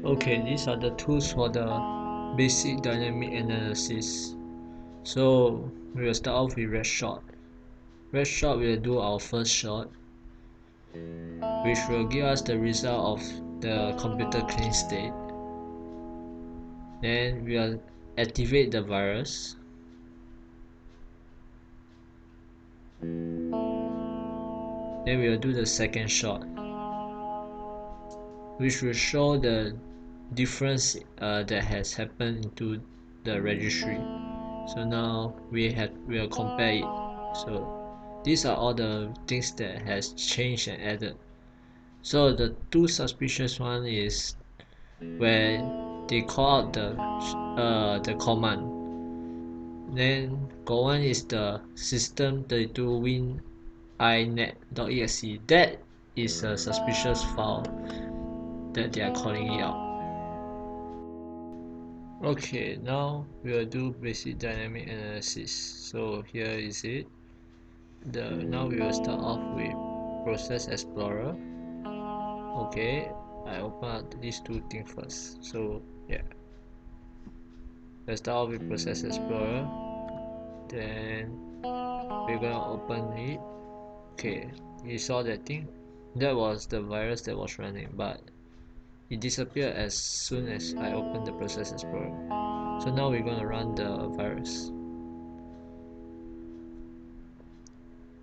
Okay, these are the tools for the basic dynamic analysis. So we will start off with red shot. Red shot will do our first shot, which will give us the result of the computer clean state. Then we will activate the virus. Then we will do the second shot, which will show the difference that has happened into the registry. So now we'll compare it. So these are all the things that has changed and added. So the two suspicious one is where they call out the command. Then got one is the system32 win inet.exe. That is a suspicious file that they are calling it out. Okay, now we will do basic dynamic analysis. So here is it. Now we will start off with Process Explorer. Okay, I open up these two things first. So yeah, let's start off with Process Explorer. Then we're gonna open it. Okay, you saw that thing? That was the virus that was running, but it disappeared as soon as I opened the Process Explorer. So now we're gonna run the virus.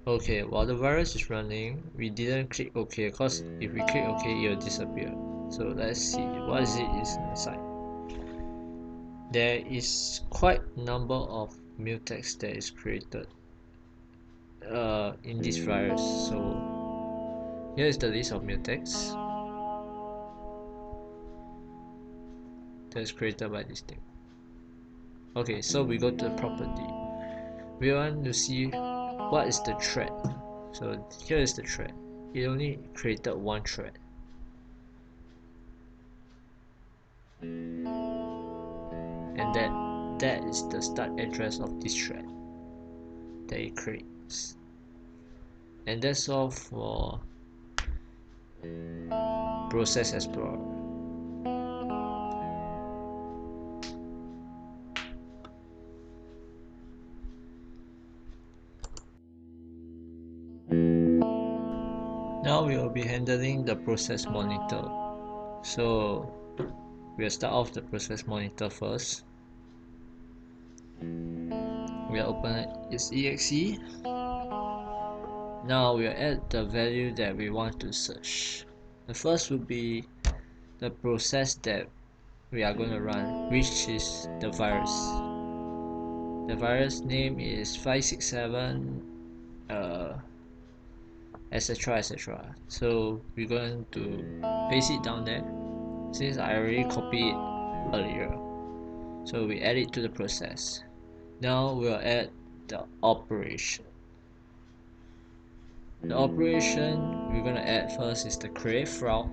Okay, while the virus is running, we didn't click OK because if we click OK, it will disappear. So let's see what is inside. There is quite a number of mutex that is created in this virus. So here is the list of mutex that is created by this thing. Okay, so we go to the property. We want to see what is the thread. So here is the thread. It only created one thread. And that is the start address of this thread that it creates. And that's all for Process Explorer. Now we will be handling the process monitor. So we'll start off the process monitor first. We'll open its exe. Now we'll add the value that we want to search. The first will be the process that we are going to run, which is the virus. The virus name is 567 etc etc. So we're going to paste it down there since I already copied it earlier. So we add it to the process. Now we'll add the operation. The operation we're gonna add first is the create file.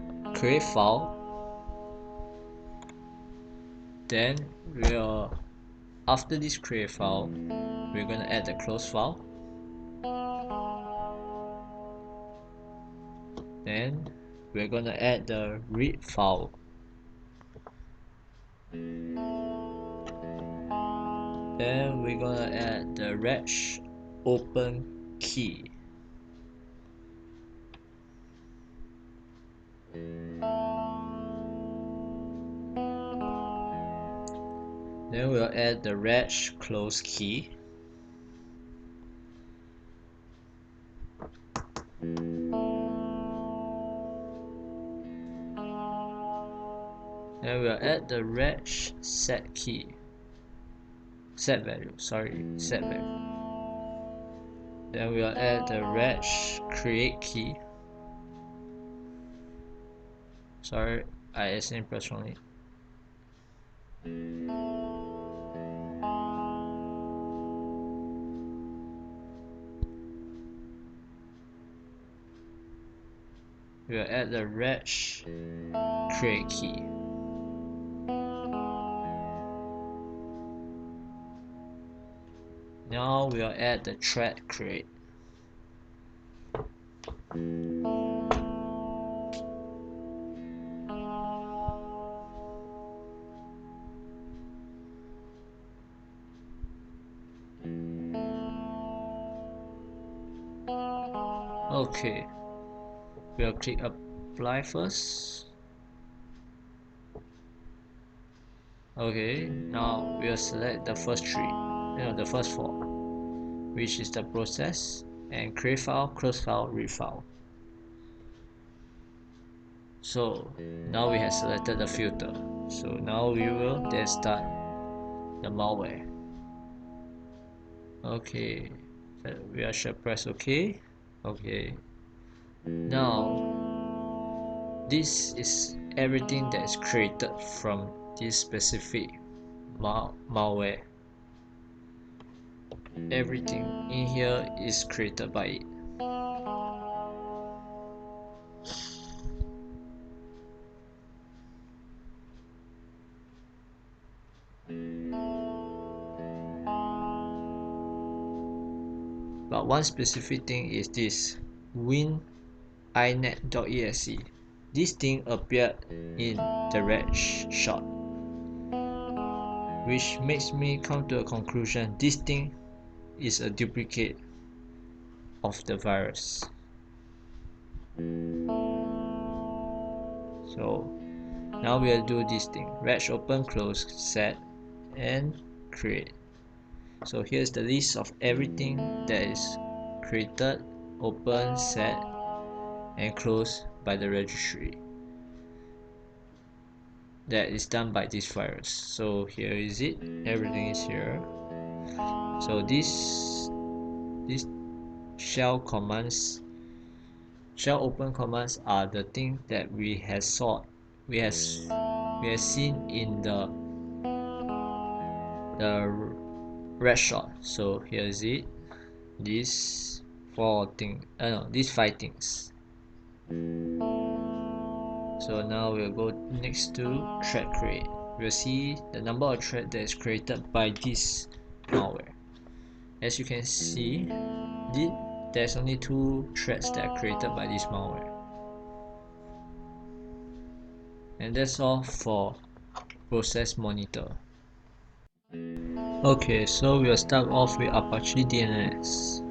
Then after this create file, we're gonna add the close file. Then we're gonna add the read file. Then we're gonna add the reg open key. Then we'll add the reg close key. Then we'll add the reg set key. Set value. Then we'll add the reg create key. Sorry, I accidentally pressed wrongly. We'll add the reg create key. Now we'll add the thread create. Okay, we'll click apply first. Okay, now we'll select the first three, the first four, which is the process and create file, close file, read file. So now we have selected the filter. So now we will then start the malware. Okay, we should press OK. Okay. Now this is everything that is created from this specific malware. Everything in here is created by it. But one specific thing is this wininet.exe. This thing appeared in the red shot, which makes me come to a conclusion: this thing is a duplicate of the virus. So now we'll do this thing: reg open, close, set, and create. So here's the list of everything that is created, open, set, and closed by the registry that is done by this virus. So here is it, everything is here. So this shell commands, shell open commands are the thing that we have seen in the red shot. So here is it, these these 5 things. So now we'll go next to thread create. We'll see the number of threads that is created by this malware. As you can see, there's only 2 threads that are created by this malware. And that's all for process monitor. Okay, so we'll start off with Apache DNS.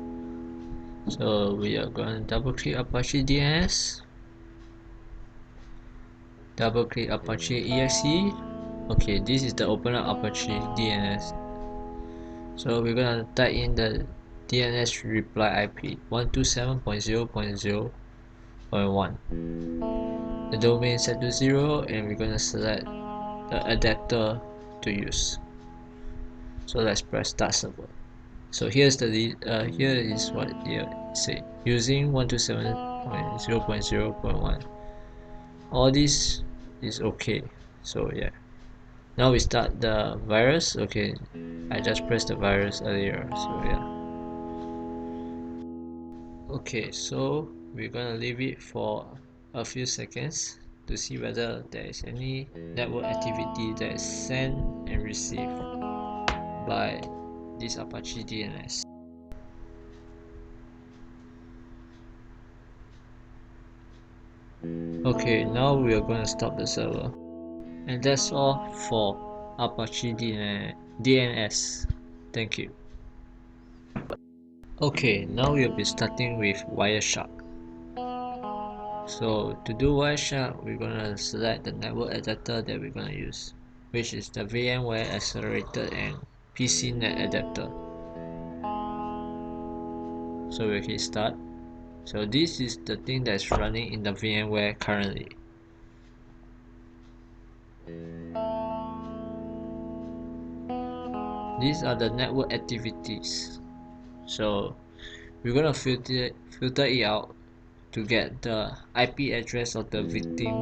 So we are going to double click Apache DNS, double click Apache exe. Okay, this is the opener Apache DNS. So we're gonna type in the DNS reply IP 127.0.0.1. The domain set to 0, and we're gonna select the adapter to use. So let's press start server. So here is what it say: using 127.0.0.1. All this is okay. So yeah. Now we start the virus. Okay, I just pressed the virus earlier. So yeah. Okay, so we're gonna leave it for a few seconds to see whether there is any network activity that is sent and received by this Apache DNS. Okay, now we are going to stop the server. And that's all for Apache DNS. Thank you. Okay, now we'll be starting with Wireshark. So to do Wireshark, we're gonna select the network adapter that we're gonna use, which is the VMware Accelerated and PCNet adapter. So we'll hit start. So this is the thing that's running in the VMware currently. These are the network activities. So we're gonna filter it out to get the IP address of the victim,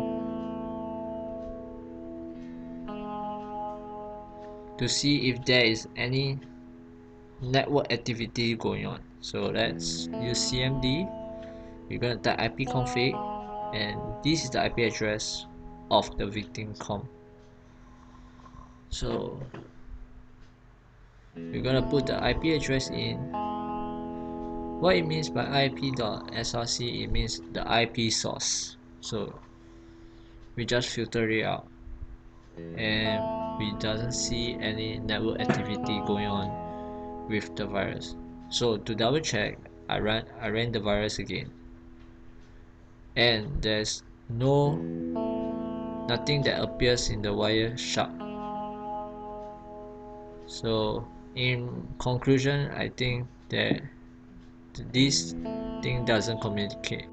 to see if there is any network activity going on. So let's use CMD. We're gonna type ipconfig, and this is the IP address of the victim com. So we're gonna put the IP address in. What it means by IP.src, it means the IP source. So we just filter it out, and we doesn't see any network activity going on with the virus. So to double check, I ran the virus again. and there's nothing that appears in the Wireshark. So in conclusion, I think that this thing doesn't communicate.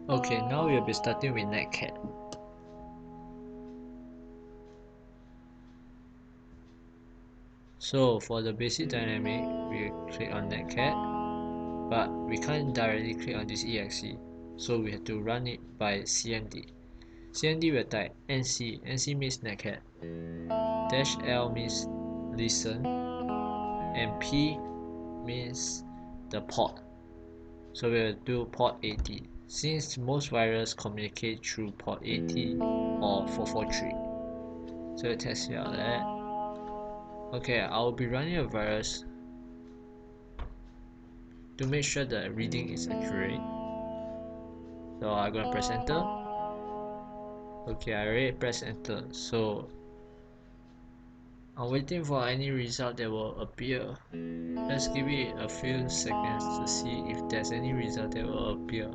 Okay, now we'll be starting with Netcat. So for the basic dynamic, we click on Netcat, but we can't directly click on this exe, so we have to run it by cmd. Cmd will type nc means Netcat, -l means listen, and p means the port. So we'll do port 80, since most viruses communicate through port 80 or 443. So we'll test out that. Okay, I'll be running a virus to make sure the reading is accurate. So I'm gonna press enter. Okay, I already pressed enter. So I'm waiting for any result that will appear. Let's give it a few seconds to see if there's any result that will appear.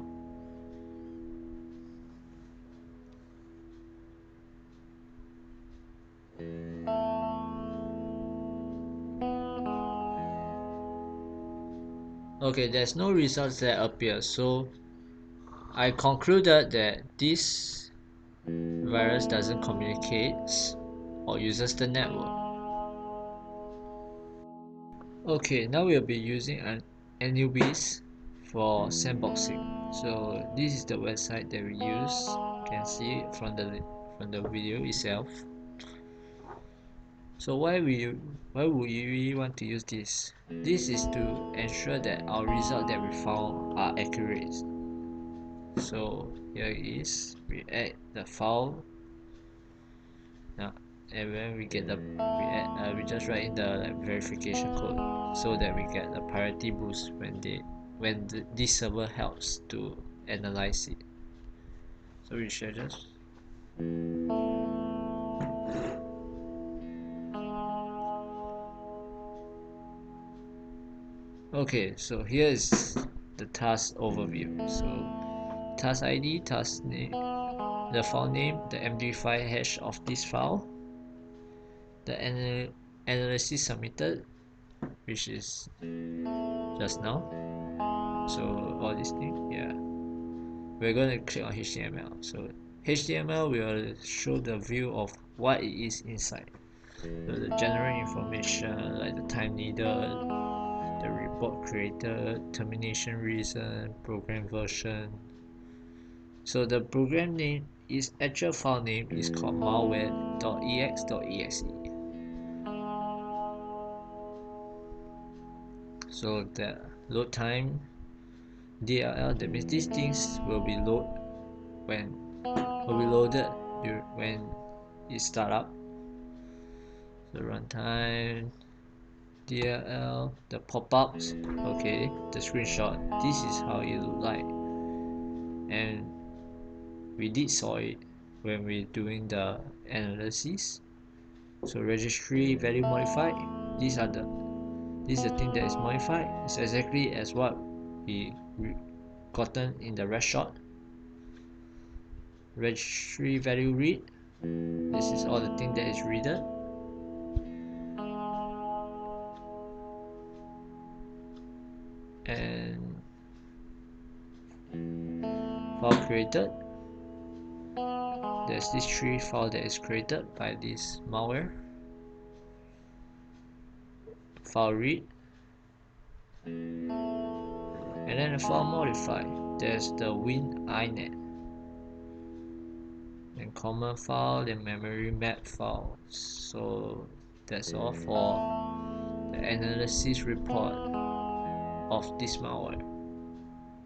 Okay, there's no results that appear, so I concluded that this virus doesn't communicate or uses the network. Okay, now we'll be using an Anubis for sandboxing. So this is the website that we use. You can see it from the video itself. So why would you really want to use this? This is to ensure that our results that we found are accurate. So here it is. We add the file now, and when we get we just write in the verification code so that we get the priority boost when this server helps to analyze it. So we shall just okay. So here is the task overview. So task ID, task name, the file name, the MD5 hash of this file, the analysis submitted, which is just now. So all these things, yeah. We're going to click on HTML. So HTML will show the view of what it is inside. So the general information like the time needed, the report created, termination reason, program version. So the program name is actual file name is called malware.ex.exe. So the load time DLL, that means these things will be loaded when it start up. The runtime DLL, the pop-ups, okay, the screenshot, this is how it look like, and we did saw it when we're doing the analysis. So registry value modified, this is the thing that is modified. It's exactly as what we gotten in the red shot. Registry value read, this is all the thing that is readed. And file created, there's this tree file that is created by this malware. File read, and then the file modify, there's the win.inet, and common file, and memory map file. So that's all for the analysis report of this malware.